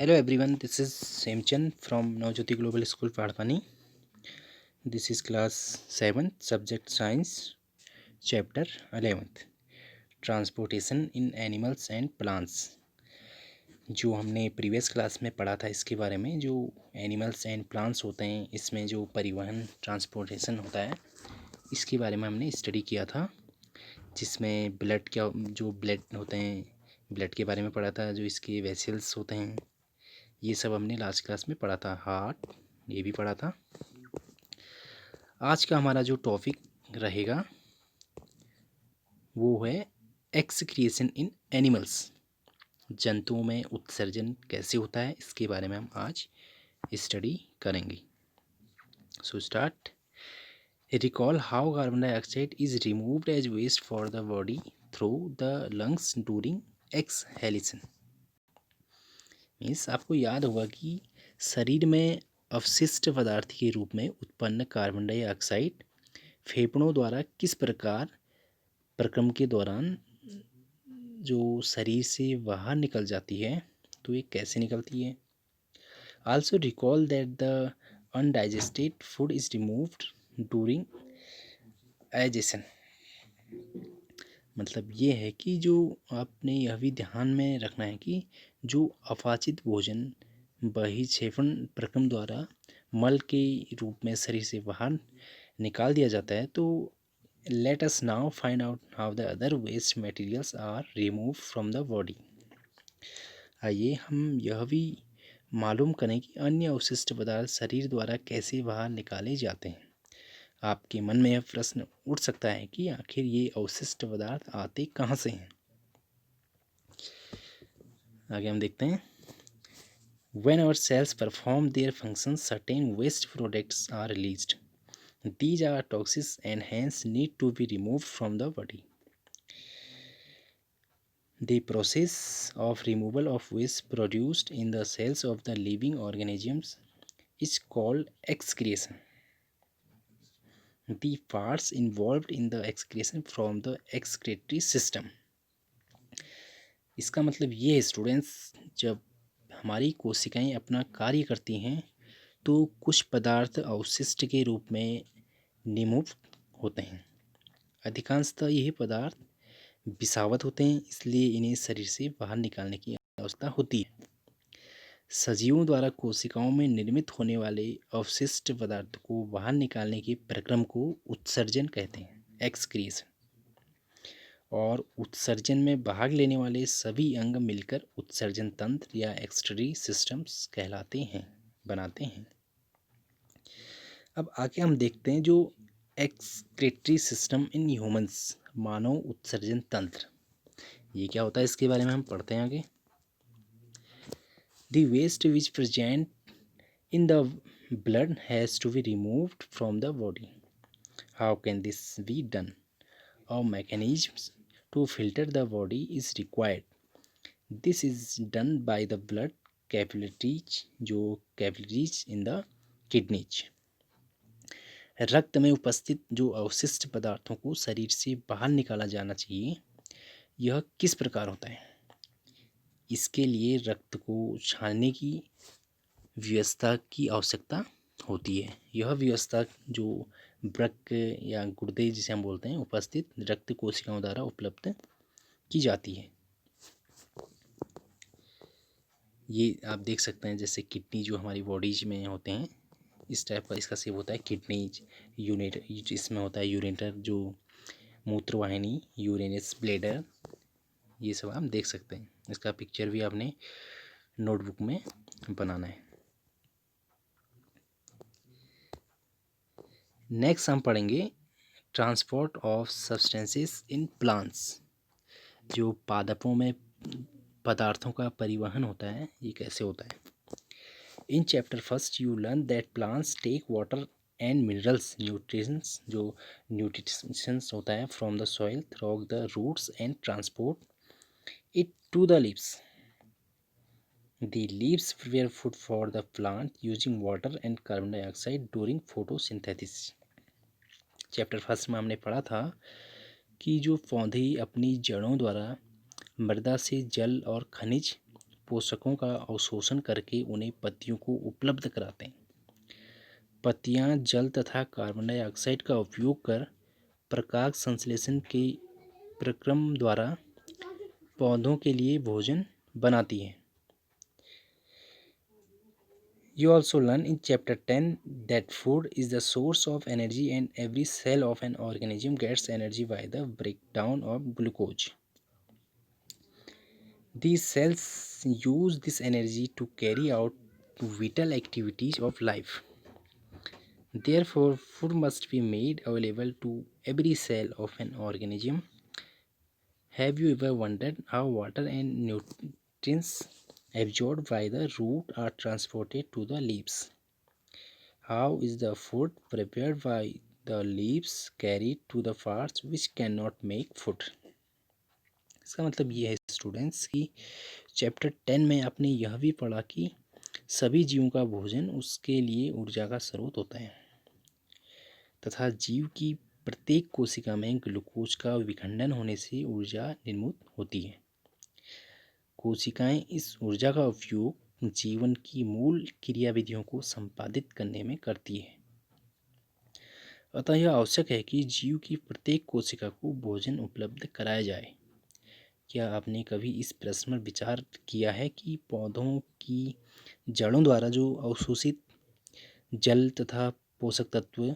Hello everyone, this is Semchand from Navjyoti Global School Padpani. This is class 7th, subject science, chapter 11th, transportation in animals and plants. जो हमने previous class में पढ़ा था इसके बारे में, जो एनिमल्स एंड प्लांट्स होते हैं, इसमें जो परिवहन ट्रांसपोर्टेशन होता है, इसके बारे में हमने स्टडी किया था, जिसमें ब्लड होते हैं, ब्लड के बारे में पढ़ा था, जो इसके वेसल्स होते हैं, ये सब हमने लास्ट क्लास में पढ़ा था। हार्ट ये भी पढ़ा था। आज का हमारा जो टॉपिक रहेगा वो है एक्सक्रिएशन इन एनिमल्स। जंतुओं में उत्सर्जन कैसे होता है, इसके बारे में हम आज स्टडी करेंगे। So start. Recall how carbon dioxide is removed as waste for the body through the lungs during exhalation. Means आपको याद होगा कि शरीर में अवशिष्ट पदार्थ के रूप में उत्पन्न कार्बन डाइऑक्साइड फेफड़ों द्वारा किस प्रकार प्रक्रम के दौरान जो शरीर से बाहर निकल जाती है, तो ये कैसे निकलती है। Also recall that the undigested food is removed during digestion. मतलब ये है कि जो आपने यह भी ध्यान में रखना है कि जो अपाचित भोजन बहिक्षेपण प्रक्रम द्वारा मल के रूप में शरीर से बाहर निकाल दिया जाता है, तो let us now find out how the other waste materials are removed from the body। आइए हम यह भी मालूम करें कि अन्य अवशिष्ट पदार्थ शरीर द्वारा कैसे बाहर निकाले जाते हैं। आपके मन में यह प्रश्न उठ सकता है कि आखिर ये अवशिष्ट पदार्थ आते कहाँ से हैं। आगे हम देखते हैं। When our cells perform their functions, certain waste products are released. These are toxic and hence need to be removed from the body. The process of removal of waste produced in the cells of the living organisms is called excretion. The parts involved in the excretion from the excretory system. इसका मतलब ये है students, जब हमारी कोशिकाएं अपना कार्य करती हैं तो कुछ पदार्थ अवशिष्ट के रूप में निमुक्त होते हैं। अधिकांशतः यही पदार्थ विषावत होते हैं, इसलिए इन्हें शरीर से बाहर निकालने की आवश्यकता होती है। सजीवों द्वारा कोशिकाओं में निर्मित होने वाले अवशिष्ट पदार्थ को बाहर निकालने के प्रक्रम को उत्सर्जन कहते हैं, एक्सक्रीशन। और उत्सर्जन में भाग लेने वाले सभी अंग मिलकर उत्सर्जन तंत्र या एक्सक्रीटरी सिस्टम्स कहलाते हैं, बनाते हैं। अब आगे हम देखते हैं जो एक्सक्रीटरी सिस्टम इन ह्यूमंस, मानव उत्सर्जन तंत्र, ये क्या होता है, इसके बारे में हम पढ़ते हैं आगे। The waste which present in the blood has to be removed from the body. How can this be done? A mechanism to filter the body is required. This is done by the blood capillaries, जो capillaries in the kidneys. रक्त में उपस्थित जो अवशिष्ट पदार्थों को शरीर से बाहर निकाला जाना चाहिए, यह किस प्रकार होता है। इसके लिए रक्त को छानने की व्यवस्था की आवश्यकता होती है। यह व्यवस्था जो वृक्क या गुर्दे जिसे हम बोलते हैं, उपस्थित रक्त कोशिकाओं द्वारा उपलब्ध की जाती है। ये आप देख सकते हैं, जैसे किडनी जो हमारी बॉडीज में होते हैं, इस टाइप का इसका शेप होता है। किडनीज, यूरेटर, इसमें होता है यूरेटर जो मूत्रवाहिनी, यूरेनस ब्लैडर, ये सब आप देख सकते हैं। इसका पिक्चर भी आपने नोटबुक में बनाना है। नेक्स्ट हम पढ़ेंगे transport of substances in plants. जो पादपों में पदार्थों का परिवहन होता है, ये कैसे होता है। In chapter first you learn that plants take water and minerals nutritions, जो न्यूट्रिशंस होता है from the soil through the roots and transport it to the leaves. The leaves prepare food for the plant using water and carbon dioxide during photosynthesis. Chapter first में हमने पढ़ा था कि जो पौधे अपनी जड़ों द्वारा मृदा से जल और खनिज पोषकों का अवशोषण करके उन्हें पत्तियों को उपलब्ध कराते हैं। पत्तियां जल तथा कार्बन डाइऑक्साइड का उपयोग कर प्रकाश संश्लेषण के प्रक्रम द्वारा पौधों के लिए भोजन बनाती हैं। You also learn in chapter 10 that food is the source of energy and every cell of an organism gets energy by the breakdown of glucose. These cells use this energy to carry out vital activities of life. Therefore, food must be made available to every cell of an organism. Have you ever wondered how water and nutrients absorbed by the root are transported to the leaves? How is the food prepared by the leaves carried to the parts which cannot make food? इसका मतलब ये है students कि chapter 10 में आपने यह भी पढ़ा कि सभी जीवों का भोजन उसके लिए ऊर्जा का स्रोत होता है तथा जीव की प्रत्येक कोशिका में ग्लूकोज का विखंडन होने से ऊर्जा निर्मित होती है। कोशिकाएं इस ऊर्जा का उपयोग जीवन की मूल क्रियाविधियों को संपादित करने में करती है। अतः यह आवश्यक है कि जीव की प्रत्येक कोशिका को भोजन उपलब्ध कराया जाए। क्या आपने कभी इस प्रश्न पर विचार किया है कि पौधों की जड़ों द्वारा जो अवशोषित जल तथा पोषक तत्व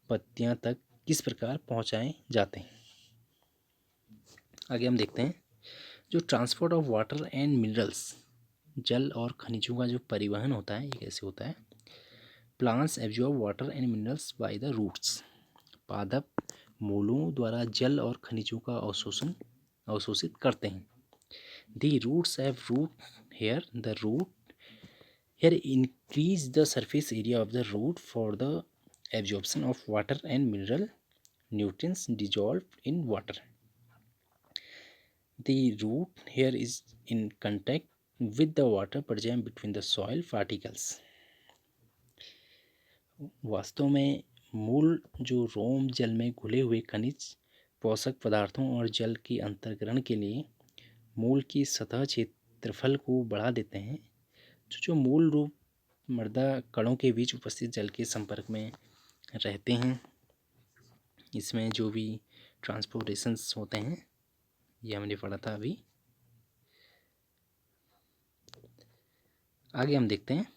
पत्तियां तक किस प्रकार पहुंचाए जाते हैं? आगे हम देखते हैं जो transport of water and minerals, जल और खनिजों का जो परिवहन होता है ये कैसे होता है? Plants absorb water and minerals by the roots. पादप मूलों द्वारा जल और खनिजों का अवशोषित करते हैं। The roots have root hair, the root hair increase the surface area of the root for the absorption of water and mineral nutrients dissolved in water. The root hair is in contact with the water present between the soil particles. वास्तव में मूल जो रोम जल में घुले हुए खनिज पोषक पदार्थों और जल के अंतर्ग्रहण के लिए मूल की सतह क्षेत्रफल को बढ़ा देते हैं। जो मूल रूप मृदा कणों के बीच उपस्थित जल के संपर्क में रहते हैं, इसमें जो भी ट्रांसपोर्टेशंस होते हैं ये हमने पढ़ा था अभी। आगे हम देखते हैं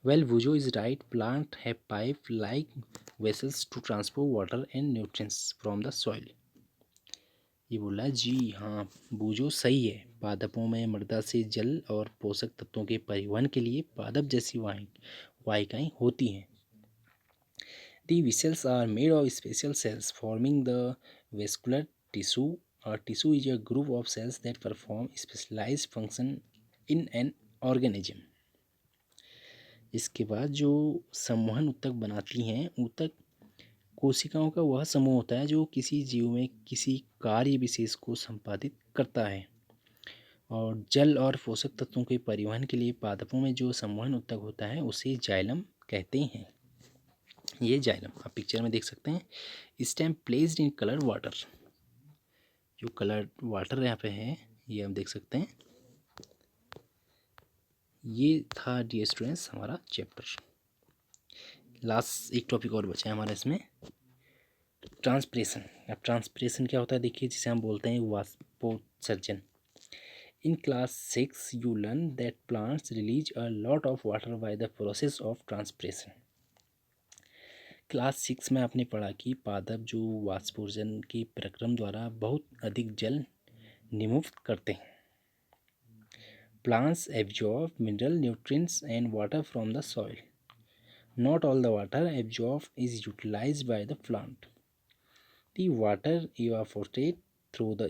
वेल बुजो is right, plant have pipe like vessels to transport water and nutrients from the soil. ये बोला जी हाँ, बूझो सही है। पादपों में मृदा से जल और पोषक तत्वों के परिवहन के लिए पादप जैसी वाहिकाएं होती हैं। The vessels are made of special cells forming the vascular tissue. A tissue is a group of cells that perform specialized function in an organism. इसके बाद जो संवहन ऊतक बनाती हैं, ऊतक कोशिकाओं का वह समूह होता है जो किसी जीव में किसी कार्य विशेष को संपादित करता है। और जल और पोषक तत्वों के परिवहन के लिए पादपों में जो संवहन ऊतक होता है उसे जाइलम कहते हैं। ये जाइलम आप पिक्चर में देख सकते हैं। Stem placed in colour water, जो कलर वाटर यहाँ पे है ये हम देख सकते हैं। ये था डियर स्टूडेंट्स हमारा चैप्टर। लास्ट एक टॉपिक और बचा है हमारा इसमें, ट्रांसपिरेशन। अब ट्रांसपिरेशन क्या होता है देखिए, जिसे हम बोलते हैं वाष्पोत्सर्जन। In class 6 you learn that plants release a lot of water by the process of transpiration. Class 6 में आपने पढ़ा कि पादप जो वाष्पोत्सर्जन के प्रक्रम द्वारा बहुत अधिक जल निमुक्त करते हैं। Plants absorb mineral nutrients and water from the soil. Not all the water absorbed is utilized by the plant. The water evaporates through the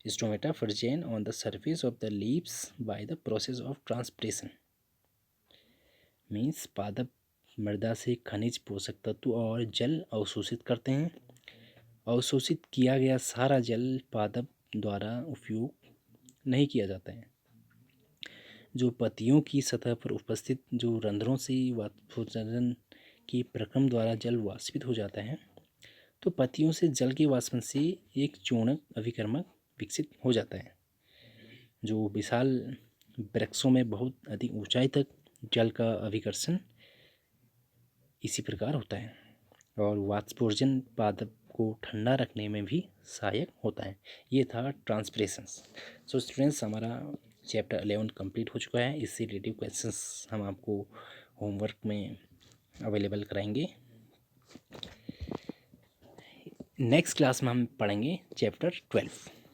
stomata present on the surface of the leaves by the process of transpiration. Means पादप मृदा से खनिज पोषक तत्व और जल अवशोषित करते हैं। अवशोषित किया गया सारा जल पादप द्वारा उपयोग नहीं किया जाता है। जो पत्तियों की सतह पर उपस्थित जो रंध्रों से वाष्पोत्सर्जन के प्रक्रम द्वारा जल वाष्पित हो जाता है, तो पत्तियों से जल के वाष्पन से एक चूर्णक अभिकर्मक विकसित हो जाता है। जो विशाल वृक्षों में बहुत अधिक ऊंचाई तक जल का अभिकर्षण इसी प्रकार होता है, और वाष्पोर्जन पादप को ठंडा रखने में भी सहायक होता है। ये था ट्रांसपिरेशंस। सो स्टूडेंट्स, हमारा चैप्टर 11 कंप्लीट हो चुका है। इससे रिलेटिव क्वेश्चंस हम आपको होमवर्क में अवेलेबल कराएंगे। नेक्स्ट क्लास में हम पढ़ेंगे चैप्टर 12।